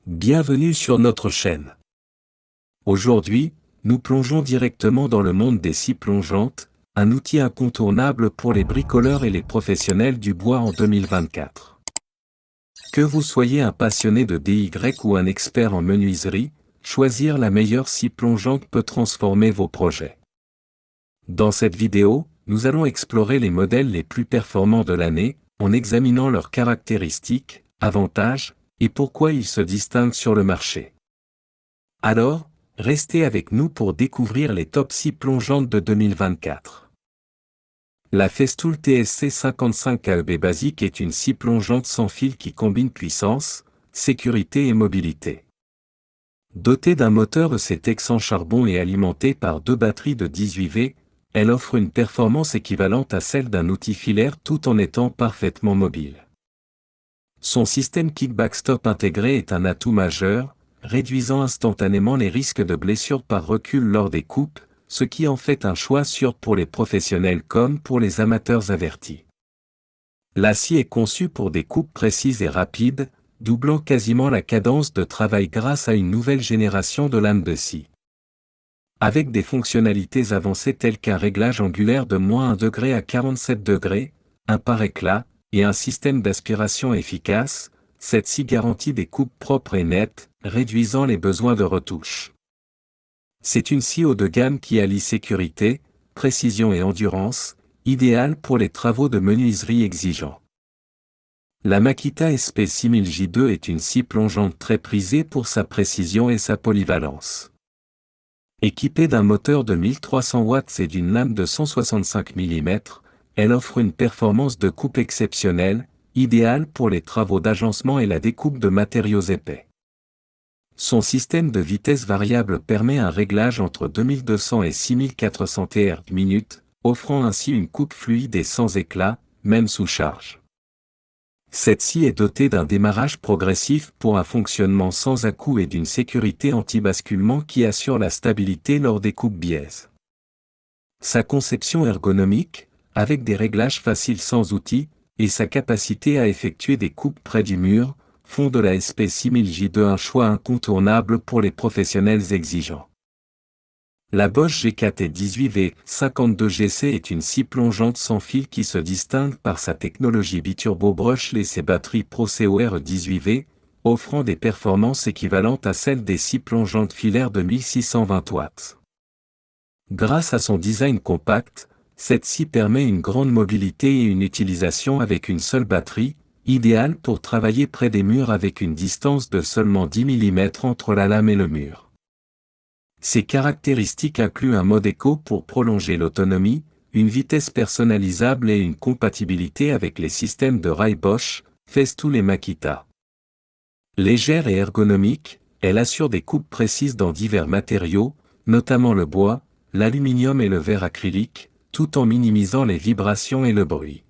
Bienvenue sur notre chaîne. Aujourd'hui, nous plongeons directement dans le monde des scies plongeantes, un outil incontournable pour les bricoleurs et les professionnels du bois en 2024. Que vous soyez un passionné de DIY ou un expert en menuiserie, choisir la meilleure scie plongeante peut transformer vos projets. Dans cette vidéo, nous allons explorer les modèles les plus performants de l'année, en examinant leurs caractéristiques, avantages, et pourquoi ils se distinguent sur le marché. Alors, restez avec nous pour découvrir les top scies plongeantes de 2024. La Festool TSC 55 AEB Basic est une scie plongeante sans fil qui combine puissance, sécurité et mobilité. Dotée d'un moteur ECTEX en charbon et alimentée par deux batteries de 18 V, elle offre une performance équivalente à celle d'un outil filaire tout en étant parfaitement mobile. Son système kickback stop intégré est un atout majeur, réduisant instantanément les risques de blessures par recul lors des coupes, ce qui en fait un choix sûr pour les professionnels comme pour les amateurs avertis. La scie est conçue pour des coupes précises et rapides, doublant quasiment la cadence de travail grâce à une nouvelle génération de lames de scie. Avec des fonctionnalités avancées telles qu'un réglage angulaire de -1 degré à 47 degrés, un pare-éclat, et un système d'aspiration efficace, cette scie garantit des coupes propres et nettes, réduisant les besoins de retouche. C'est une scie haut de gamme qui allie sécurité, précision et endurance, idéale pour les travaux de menuiserie exigeants. La Makita SP6000J2 est une scie plongeante très prisée pour sa précision et sa polyvalence. Équipée d'un moteur de 1300 watts et d'une lame de 165 mm, elle offre une performance de coupe exceptionnelle, idéale pour les travaux d'agencement et la découpe de matériaux épais. Son système de vitesse variable permet un réglage entre 2200 et 6400 Tr/min, offrant ainsi une coupe fluide et sans éclat, même sous charge. Cette scie est dotée d'un démarrage progressif pour un fonctionnement sans à-coups et d'une sécurité anti-basculement qui assure la stabilité lors des coupes biaises. Sa conception ergonomique, avec des réglages faciles sans outils, et sa capacité à effectuer des coupes près du mur, font de la SP6000J2 un choix incontournable pour les professionnels exigeants. La Bosch GKT 18V 52GC est une scie plongeante sans fil qui se distingue par sa technologie biturbo brushless et ses batteries ProCOR 18V, offrant des performances équivalentes à celles des scies plongeantes filaires de 1620 watts. Grâce à son design compact, cette scie permet une grande mobilité et une utilisation avec une seule batterie, idéale pour travailler près des murs avec une distance de seulement 10 mm entre la lame et le mur. Ces caractéristiques incluent un mode éco pour prolonger l'autonomie, une vitesse personnalisable et une compatibilité avec les systèmes de rails Bosch, Festool et Makita. Légère et ergonomique, elle assure des coupes précises dans divers matériaux, notamment le bois, l'aluminium et le verre acrylique, tout en minimisant les vibrations et le bruit.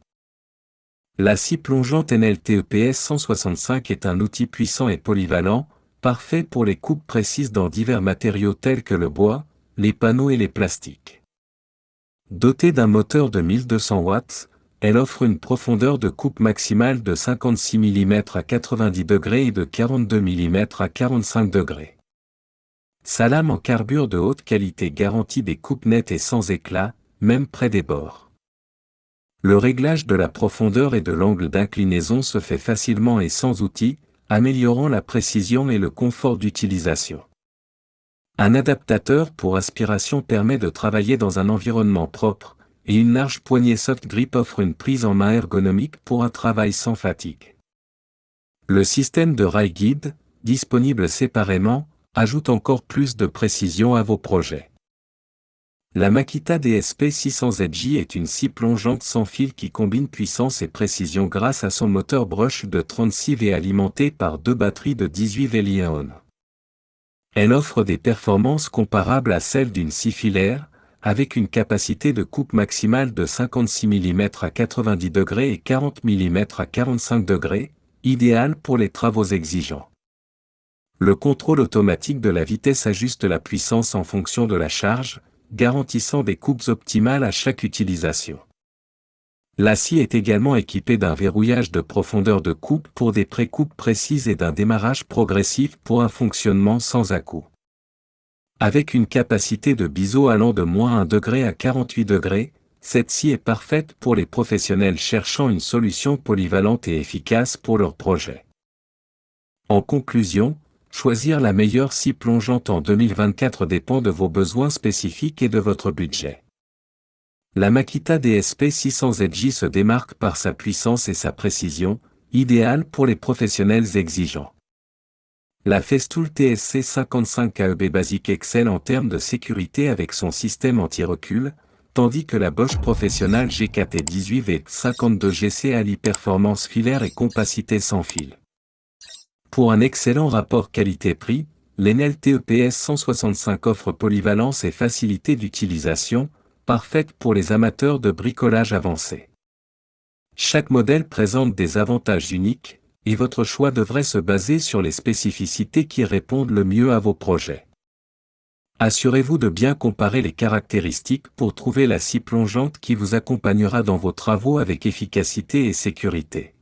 La scie plongeante NLTEPS 165 est un outil puissant et polyvalent, parfait pour les coupes précises dans divers matériaux tels que le bois, les panneaux et les plastiques. Dotée d'un moteur de 1200 watts, elle offre une profondeur de coupe maximale de 56 mm à 90 degrés et de 42 mm à 45 degrés. Sa lame en carbure de haute qualité garantit des coupes nettes et sans éclat, même près des bords. Le réglage de la profondeur et de l'angle d'inclinaison se fait facilement et sans outils, améliorant la précision et le confort d'utilisation. Un adaptateur pour aspiration permet de travailler dans un environnement propre, et une large poignée soft grip offre une prise en main ergonomique pour un travail sans fatigue. Le système de rail guide, disponible séparément, ajoute encore plus de précision à vos projets. La Makita DSP 600ZJ est une scie plongeante sans fil qui combine puissance et précision grâce à son moteur brush de 36 V alimenté par deux batteries de 18 V Li-ion. Elle offre des performances comparables à celles d'une scie filaire, avec une capacité de coupe maximale de 56 mm à 90 degrés et 40 mm à 45 degrés, idéale pour les travaux exigeants. Le contrôle automatique de la vitesse ajuste la puissance en fonction de la charge, garantissant des coupes optimales à chaque utilisation. La scie est également équipée d'un verrouillage de profondeur de coupe pour des précoupes précises et d'un démarrage progressif pour un fonctionnement sans à-coups. Avec une capacité de biseau allant de -1 degré à 48 degrés, cette scie est parfaite pour les professionnels cherchant une solution polyvalente et efficace pour leur projet. En conclusion, choisir la meilleure scie plongeante en 2024 dépend de vos besoins spécifiques et de votre budget. La Makita DSP 600ZJ se démarque par sa puissance et sa précision, idéale pour les professionnels exigeants. La Festool TSC 55 KEB Basic excelle en termes de sécurité avec son système anti-recul, tandis que la Bosch Professional GKT 18V52GC allie performance filaire et compacité sans fil. Pour un excellent rapport qualité-prix, l'Enel TEPS 165 offre polyvalence et facilité d'utilisation, parfaite pour les amateurs de bricolage avancé. Chaque modèle présente des avantages uniques, et votre choix devrait se baser sur les spécificités qui répondent le mieux à vos projets. Assurez-vous de bien comparer les caractéristiques pour trouver la scie plongeante qui vous accompagnera dans vos travaux avec efficacité et sécurité.